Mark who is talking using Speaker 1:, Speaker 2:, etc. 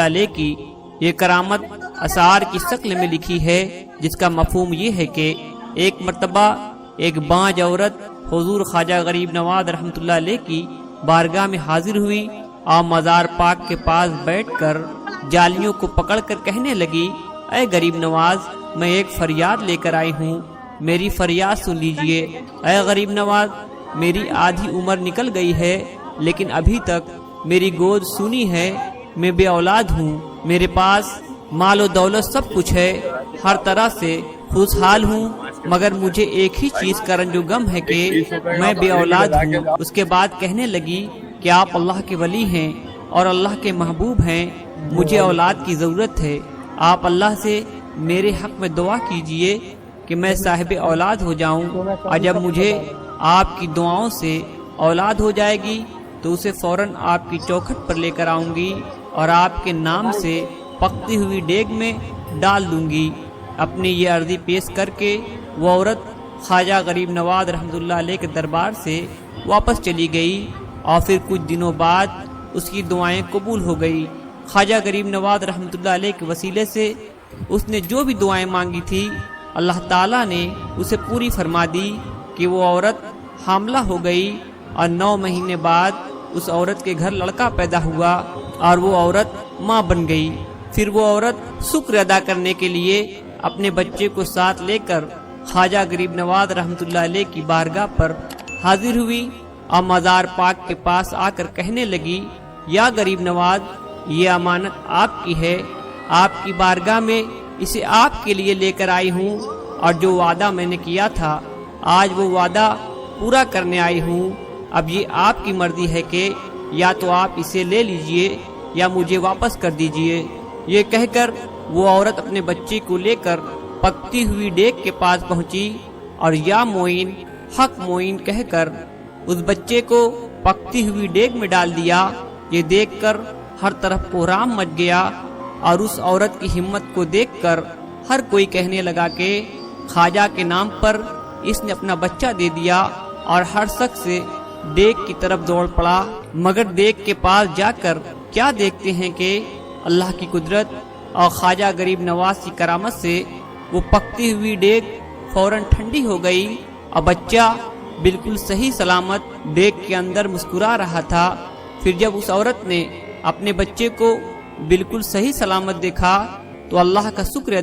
Speaker 1: علیہ کی یہ کرامت اشعار کی شکل میں لکھی ہے، جس کا مفہوم یہ ہے کہ ایک مرتبہ ایک بانجھ عورت حضور خواجہ غریب نواز رحمۃ اللہ علیہ کی بارگاہ میں حاضر ہوئی اور مزار پاک کے پاس بیٹھ کر جالیوں کو پکڑ کر کہنے لگی، اے غریب نواز، میں ایک فریاد لے کر آئی ہوں، میری فریاد سن لیجئے۔ اے غریب نواز، میری آدھی عمر نکل گئی ہے لیکن ابھی تک میری گود سونی ہے، میں بے اولاد ہوں، میرے پاس مال و دولت سب کچھ ہے، ہر طرح سے خوشحال ہوں، مگر مجھے ایک ہی چیز کا رنج و غم ہے کہ میں بے اولاد ہوں۔ اس کے بعد کہنے لگی کہ آپ اللہ کے ولی ہیں اور اللہ کے محبوب ہیں، مجھے اولاد کی ضرورت ہے، آپ اللہ سے میرے حق میں دعا کیجئے کہ میں صاحب اولاد ہو جاؤں، اور جب مجھے آپ کی دعاؤں سے اولاد ہو جائے گی تو اسے فوراً آپ کی چوکھٹ پر لے کر آؤں گی اور آپ کے نام سے پکتی ہوئی دیگ میں ڈال دوں گی۔ اپنی یہ عرضی پیش کر کے وہ عورت خواجہ غریب نواز رحمۃ اللہ علیہ کے دربار سے واپس چلی گئی اور پھر کچھ دنوں بعد اس کی دعائیں قبول ہو گئی۔ خواجہ غریب نواز رحمۃ اللہ علیہ کے وسیلے سے اس نے جو بھی دعائیں مانگی تھی اللہ تعالیٰ نے اسے پوری فرما دی کہ وہ عورت حاملہ ہو گئی اور 9 مہینے بعد اس عورت کے گھر لڑکا پیدا ہوا اور وہ عورت ماں بن گئی۔ پھر وہ عورت شکر ادا کرنے کے لیے اپنے بچے کو ساتھ لے کر خواجہ غریب نواز رحمۃ اللہ علیہ کی بارگاہ پر حاضر ہوئی اور مزار پاک کے پاس آ کر کہنے لگی، یا غریب نواز، یہ امانت آپ کی ہے، آپ کی بارگاہ میں اسے آپ کے لیے لے کر آئی ہوں، اور جو وعدہ میں نے کیا تھا آج وہ وعدہ پورا کرنے آئی ہوں۔ اب یہ آپ کی مرضی ہے کہ یا تو آپ اسے لے لیجئے یا مجھے واپس کر دیجئے۔ یہ کہہ کر وہ عورت اپنے بچے کو لے کر پکتی ہوئی دیگ کے پاس پہنچی اور یا معین حق معین کہہ کر اس بچے کو پکتی ہوئی دیگ میں ڈال دیا۔ یہ دیکھ کر ہر طرف کوہرام مچ گیا اور اس عورت کی ہمت کو دیکھ کر ہر کوئی کہنے لگا کہ خواجہ کے نام پر اس نے اپنا بچہ دے دیا، اور ہر شخص سے دیگ کی طرف دوڑ پڑا، مگر دیگ کے پاس جا کر کیا دیکھتے ہیں کہ اللہ کی قدرت اور خواجہ غریب نواز کی کرامت سے وہ پکتی ہوئی دیگ فوراً ٹھنڈی ہو گئی اور بچہ بالکل صحیح سلامت دیگ کے اندر مسکرا رہا تھا۔ پھر جب اس عورت نے اپنے بچے کو بالکل صحیح سلامت دیکھا تو اللہ کا شکر